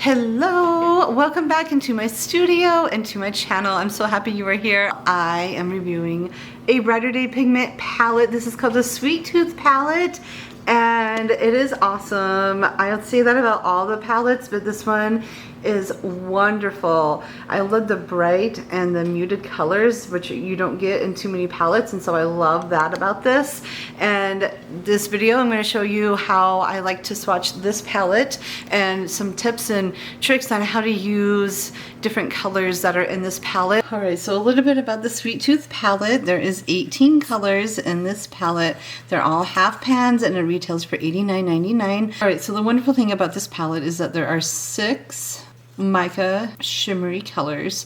Hello, welcome back into my studio and to my channel. I'm so happy you are here. I am reviewing a Brighter Day Pigment palette. This is called the Sweet Tooth palette and it is awesome. I'll say that about all the palettes, but this one is wonderful. I love the bright and the muted colors, which you don't get in too many palettes, and so I love that about this. And this video, I'm going to show you how I like to swatch this palette and some tips and tricks on how to use different colors that are in this palette. Alright, so a little bit about the Sweet Tooth palette. There is 18 colors in this palette. They're all half pans and it retails for $89.99. Alright, so the wonderful thing about this palette is that there are 6 mica shimmery colors: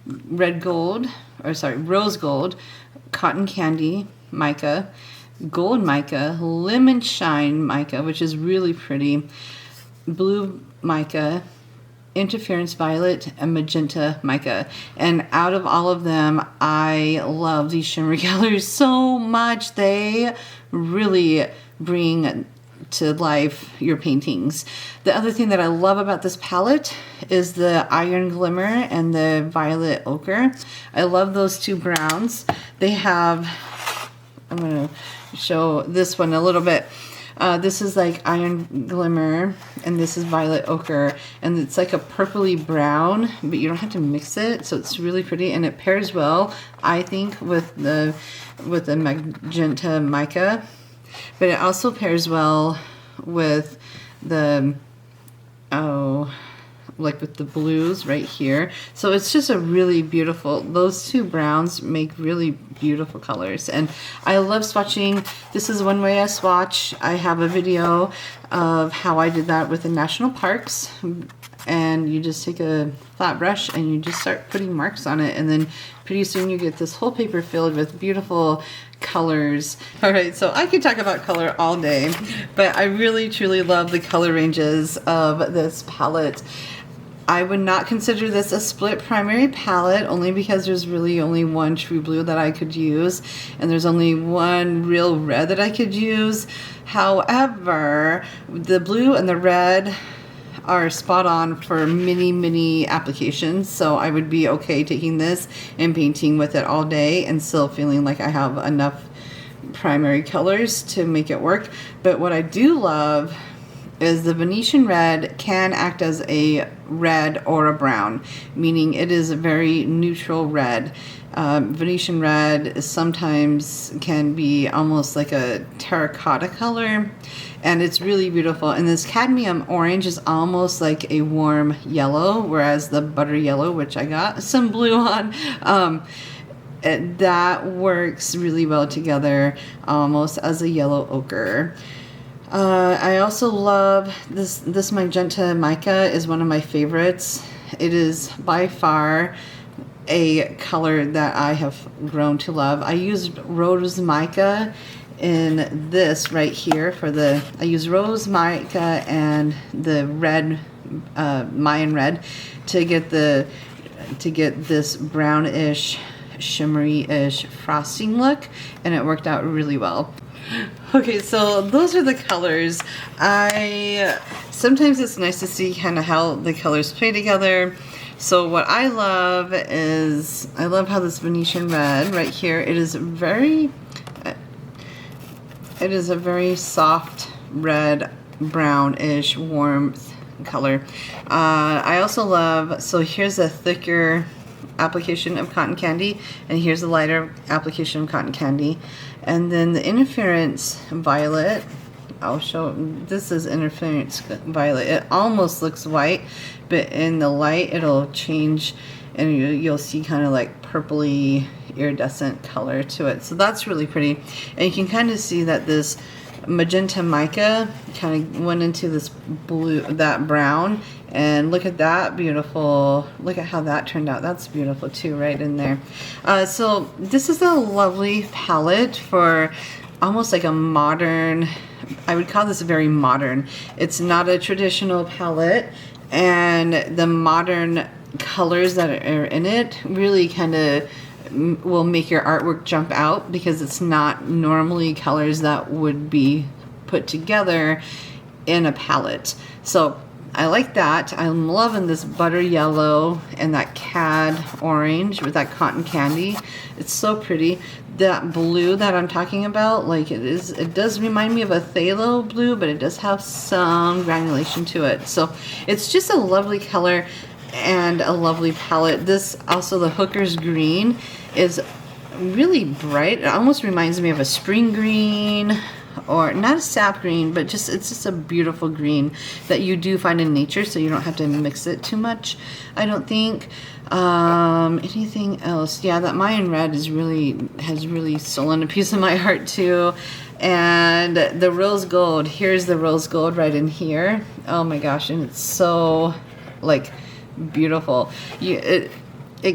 rose gold, cotton candy mica, gold mica, lemon shine mica, which is really pretty, blue mica, interference violet, and magenta mica. And out of all of them, I love these shimmery colors so much. They really bring to life your paintings. The other thing that I love about this palette is the iron glimmer and the violet ochre. I love those two browns. They have, I'm going to show this one a little bit. This is like iron glimmer and this is violet ochre, and it's like a purpley brown, but you don't have to mix it, so it's really pretty and it pairs well, I think, with the magenta mica. But it also pairs well with the, like with the blues right here. So it's just a really beautiful, those two browns make really beautiful colors. And I love swatching. This is one way I swatch. I have a video of how I did that with the national parks. And you just take a flat brush and you just start putting marks on it, and then pretty soon you get this whole paper filled with beautiful colors. Alright, so I could talk about color all day, but I really truly love the color ranges of this palette. I would not consider this a split primary palette, only because there's really only one true blue that I could use, and there's only one real red that I could use. However, the blue and the red are spot on for many applications, so I would be okay taking this and painting with it all day and still feeling like I have enough primary colors to make it work. But what I do love is the Venetian red can act as a red or a brown, meaning it is a very neutral red. Venetian red sometimes can be almost like a terracotta color, and it's really beautiful. And this cadmium orange is almost like a warm yellow, whereas the butter yellow, which I got some blue on, that works really well together, almost as a yellow ochre. I also love this magenta mica is one of my favorites. It is by far a color that I have grown to love. I used rose mica in this right here for I use rose mica and the red, Mayan red, to get this brownish, shimmery-ish frosting look, and it worked out really well. Okay, so those are the colors. Sometimes it's nice to see kind of how the colors play together. So what I love is, I love how this Venetian red right here, it is a very soft red, brownish, warmth color. I also love, so here's a thicker application of cotton candy, and here's a lighter application of cotton candy. And then the interference violet, I'll show, this is interference violet. It almost looks white, but in the light it'll change and you'll see kind of like purpley iridescent color to it. So that's really pretty. And you can kind of see that this magenta mica kind of went into this blue, that brown, and look at that beautiful, look at how that turned out. That's beautiful too, right in there. So this is a lovely palette for almost like a modern, I would call this very modern. It's not a traditional palette, and the modern colors that are in it really kind of will make your artwork jump out, because it's not normally colors that would be put together in a palette. So I like that. I'm loving this butter yellow and that cad orange with that cotton candy. It's so pretty. That blue that I'm talking about, like it does remind me of a phthalo blue, but it does have some granulation to it. So it's just a lovely color and a lovely palette. This also, the Hooker's green, is really bright. It almost reminds me of a spring green, or not a sap green, but just it's just a beautiful green that you do find in nature, so you don't have to mix it too much, I don't think. Anything else? Yeah, that Mayan red has really stolen a piece of my heart too. And the rose gold, here's the rose gold right in here. Oh my gosh, and it's so like beautiful. It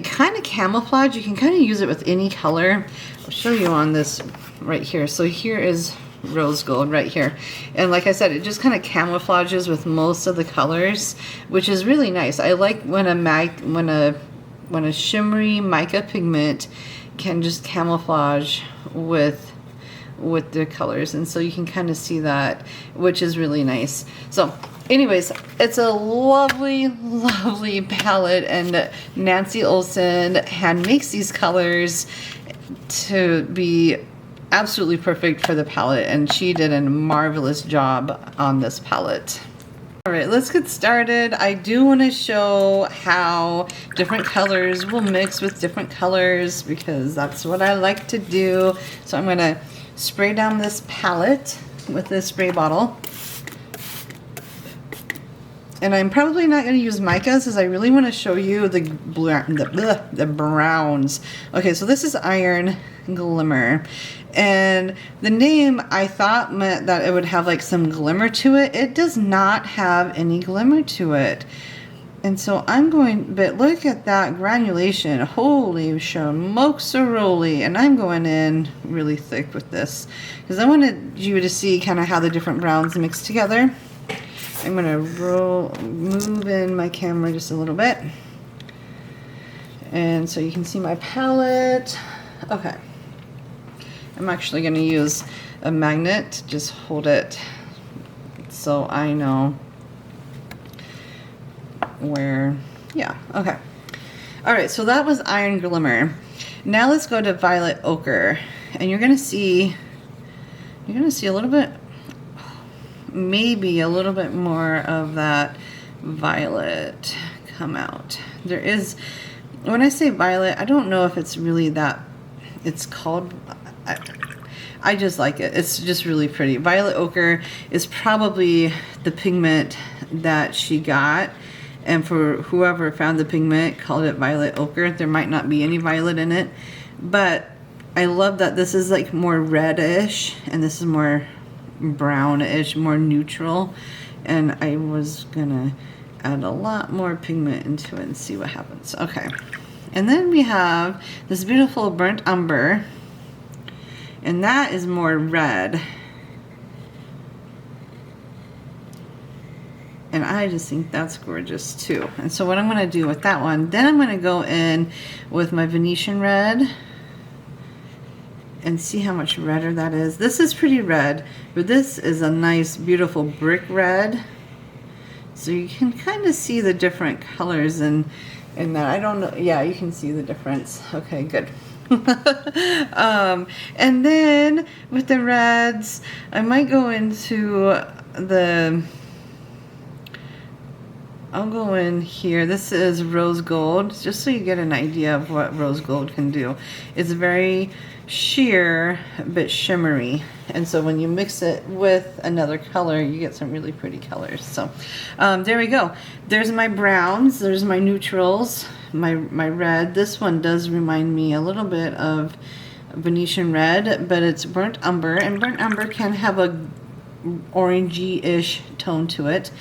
kind of camouflage. You can kind of use it with any color. I'll show you on this right here. So here is rose gold right here, and like I said, it just kind of camouflages with most of the colors, which is really nice. I like when a shimmery mica pigment can just camouflage with the colors, and so you can kind of see that, which is really nice. So anyways, it's a lovely palette, and Nancy Olson hand makes these colors to be absolutely perfect for the palette, and she did a marvelous job on this palette. All right, let's get started. I do want to show how different colors will mix with different colors, because that's what I like to do. So I'm going to spray down this palette with this spray bottle. And I'm probably not going to use micas, because I really want to show you the browns. Okay, so this is Iron Glimmer. And the name, I thought, meant that it would have like some glimmer to it. It does not have any glimmer to it. And so I'm going, but look at that granulation. Holy schmoxeroli. And I'm going in really thick with this, because I wanted you to see kind of how the different browns mix together. I'm going to move in my camera just a little bit, and so you can see my palette. Okay. I'm actually going to use a magnet to just hold it so I know where, yeah, okay. All right, so that was Iron Glimmer. Now let's go to Violet Ochre, and you're going to see a little bit, maybe a little bit more of that violet come out. There is, when I say violet, I don't know if it's really that, it's called, I just like it. It's just really pretty. Violet Ochre is probably the pigment that she got, and for whoever found the pigment called it Violet Ochre. There might not be any violet in it, but I love that this is like more reddish and this is more brownish, more neutral, and I was gonna add a lot more pigment into it and see what happens. Okay, and then we have this beautiful burnt umber, and that is more red, and I just think that's gorgeous too. And so what I'm going to do with that one, then I'm going to go in with my Venetian red and see how much redder that is. This is pretty red, but this is a nice beautiful brick red, so you can kind of see the different colors in that. I don't know, yeah, you can see the difference. Okay, good. And then with the reds, I might go into I'll go in here. This is rose gold, just so you get an idea of what rose gold can do. It's very sheer but shimmery, and so when you mix it with another color, you get some really pretty colors. So there we go. There's my browns, there's my neutrals, my red. This one does remind me a little bit of Venetian red, but it's burnt umber, and burnt umber can have a orangey-ish tone to it.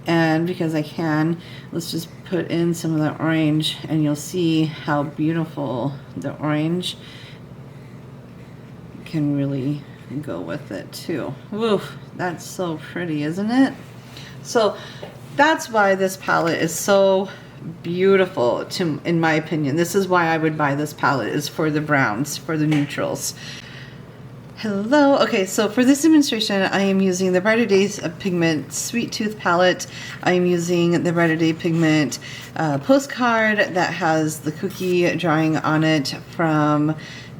And because I can, let's just put in some of the orange, and you'll see how beautiful the orange can really go with it too. Woof, that's so pretty, isn't it? So that's why this palette is so beautiful, in my opinion. This is why I would buy this palette, is for the browns, for the neutrals. Hello. Okay, so for this demonstration, I am using the Brighter Day Pigment Sweet Tooth palette. I am using the Brighter Day Pigment postcard that has the cookie drawing on it from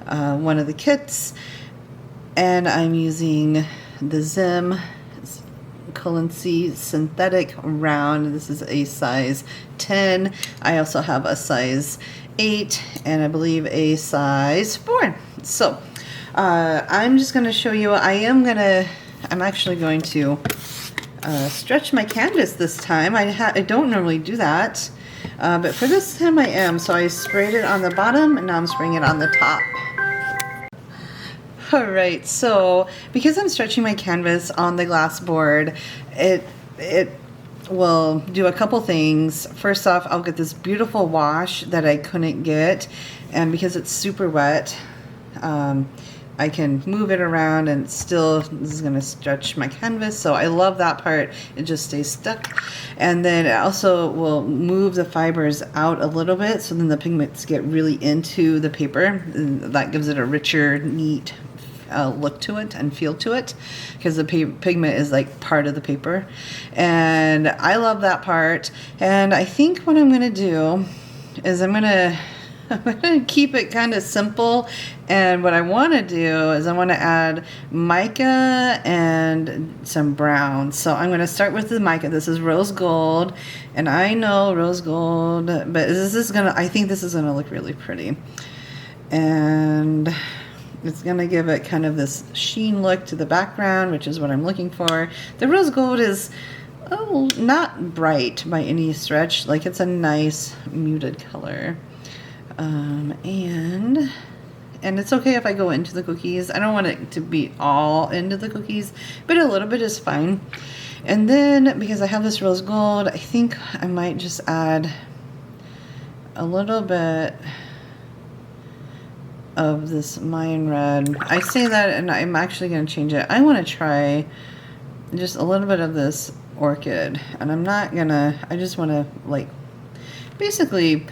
one of the kits. And I'm using the Zim C synthetic round. This is a size 10. I also have a size 8 and I believe a size 4. So I'm just going to show you, I'm actually going to stretch my canvas this time. I don't normally do that, but for this time I am. So I sprayed it on the bottom and now I'm spraying it on the top. Alright, so because I'm stretching my canvas on the glass board, it will do a couple things. First off, I'll get this beautiful wash that I couldn't get, and because it's super wet, I can move it around and still, this is going to stretch my canvas, so I love that part. It just stays stuck. And then it also will move the fibers out a little bit, so then the pigments get really into the paper, and that gives it a richer, neat look to it and feel to it, because the pigment is like part of the paper, and I love that part. And I think what I'm going to do is I'm going to keep it kind of simple, and what I want to do is I want to add mica and some brown. So I'm going to start with the mica. This is rose gold, and I know rose gold, but I think this is going to look really pretty, and it's going to give it kind of this sheen look to the background, which is what I'm looking for. The rose gold is not bright by any stretch, like it's a nice muted color. And it's okay if I go into the cookies. I don't want it to be all into the cookies, but a little bit is fine. And then because I have this rose gold, I think I might just add a little bit of this Mayan red. I say that and I'm actually going to change it. I want to try just a little bit of this orchid, and I just want to like basically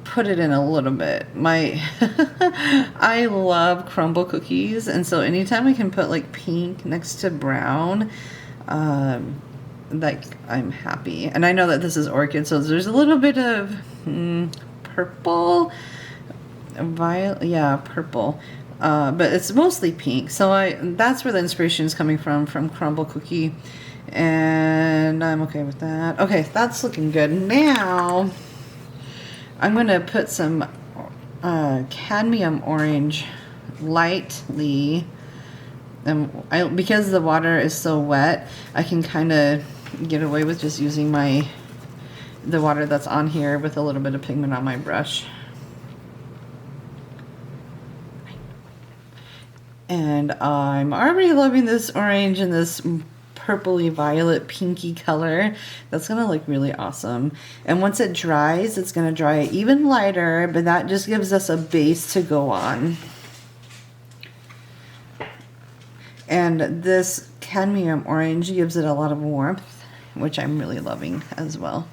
put it in a little bit. I love crumble cookies, and so anytime I can put like pink next to brown, like I'm happy. And I know that this is orchid, so there's a little bit of purple, violet, yeah, purple, but it's mostly pink. So that's where the inspiration is coming from crumble cookie, and I'm okay with that. Okay, that's looking good. Now I'm going to put some cadmium orange lightly, and because the water is so wet, I can kind of get away with just using the water that's on here with a little bit of pigment on my brush. And I'm already loving this orange and this purpley violet pinky color. That's gonna look really awesome. And once it dries, it's gonna dry even lighter, but that just gives us a base to go on. And this cadmium orange gives it a lot of warmth, which I'm really loving as well.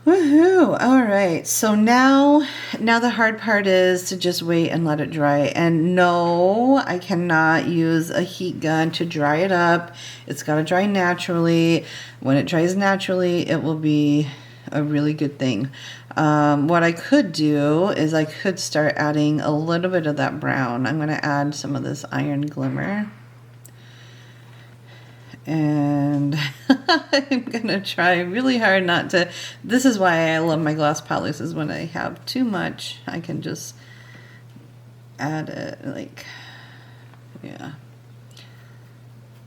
Woohoo! All right, so now the hard part is to just wait and let it dry. And no, I cannot use a heat gun to dry it up. It's got to dry naturally. When it dries naturally, it will be a really good thing. What I could do is I could start adding a little bit of that brown. I'm going to add some of this iron glimmer. And I'm gonna try really hard not to. This is why I love my gloss palettes, is when I have too much, I can just add it, like, yeah.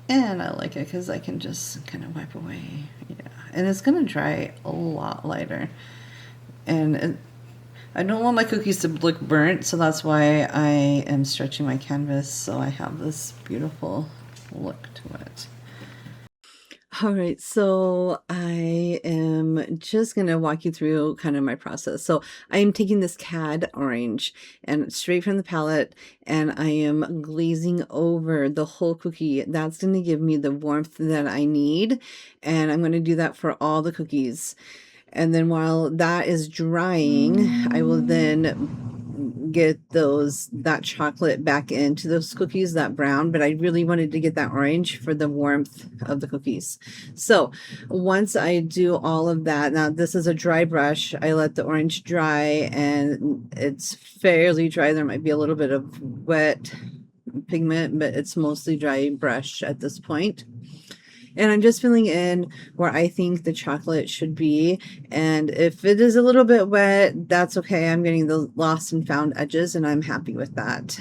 And I like it because I can just kind of wipe away, yeah. And it's gonna dry a lot lighter. And I don't want my cookies to look burnt, so that's why I am stretching my canvas so I have this beautiful look to it. All right, so I am just going to walk you through kind of my process. So I am taking this cad orange and straight from the palette, and I am glazing over the whole cookie. That's going to give me the warmth that I need, and I'm going to do that for all the cookies. And then while that is drying, I will then get that chocolate back into those cookies, that brown, but I really wanted to get that orange for the warmth of the cookies. So once I do all of that, now this is a dry brush, I let the orange dry, and it's fairly dry. There might be a little bit of wet pigment, but it's mostly dry brush at this point. And I'm just filling in where I think the chocolate should be. And if it is a little bit wet, that's okay. I'm getting the lost and found edges, and I'm happy with that.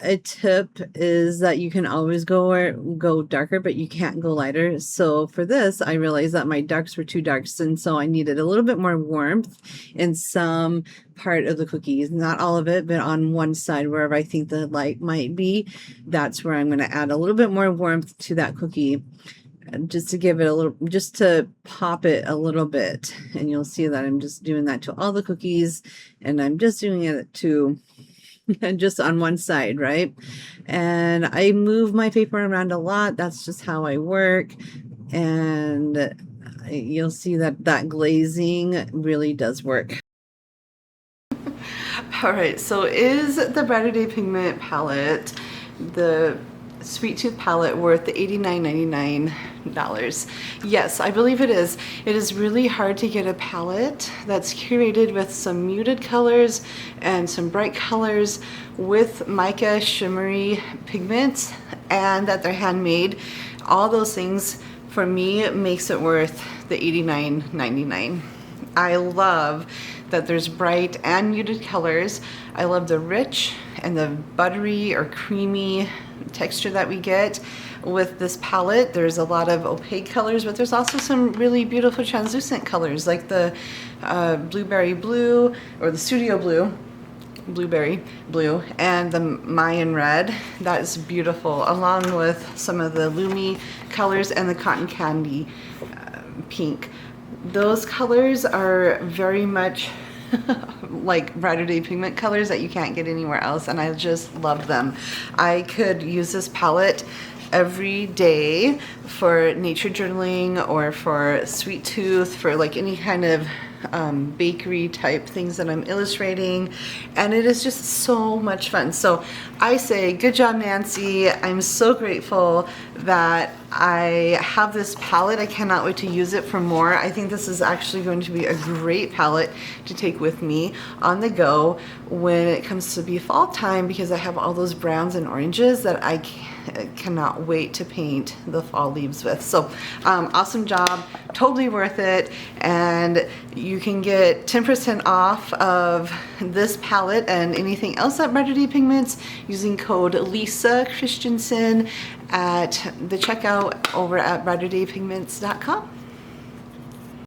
A tip is that you can always go darker, but you can't go lighter. So for this, I realized that my darks were too dark, and so I needed a little bit more warmth in some part of the cookies. Not all of it, but on one side, wherever I think the light might be, that's where I'm going to add a little bit more warmth to that cookie, just to give it a little, just to pop it a little bit. And you'll see that I'm just doing that to all the cookies, and I'm just doing it to just on one side, right? And I move my paper around a lot. That's just how I work. And you'll see that that glazing really does work. All right, so is the Brighter Day Pigment palette, the Sweet Tooth palette, worth the $89.99? Yes, I believe it is. It is really hard to get a palette that's curated with some muted colors and some bright colors with mica shimmery pigments, and that they're handmade. All those things for me makes it worth the $89.99. I love that there's bright and muted colors. I love the rich and the buttery or creamy texture that we get with this palette. There's a lot of opaque colors, but there's also some really beautiful translucent colors, like the blueberry blue, or the studio blue, blueberry blue, and the Mayan red. That is beautiful, along with some of the Lumi colors and the cotton candy pink. Those colors are very much like Brighter Day Pigment colors that you can't get anywhere else, and I just love them. I could use this palette every day for nature journaling, or for Sweet Tooth, for like any kind of bakery type things that I'm illustrating, and it is just so much fun. So I say good job, Nancy. I'm so grateful that I have this palette. I cannot wait to use it for more. I think this is actually going to be a great palette to take with me on the go when it comes to be fall time, because I have all those browns and oranges that I cannot wait to paint the fall leaves with. So awesome job, totally worth it. And you can get 10% off of this palette and anything else at Brighter Day Pigments using code Lisa Christensen at the checkout over at brighterdaypigments.com.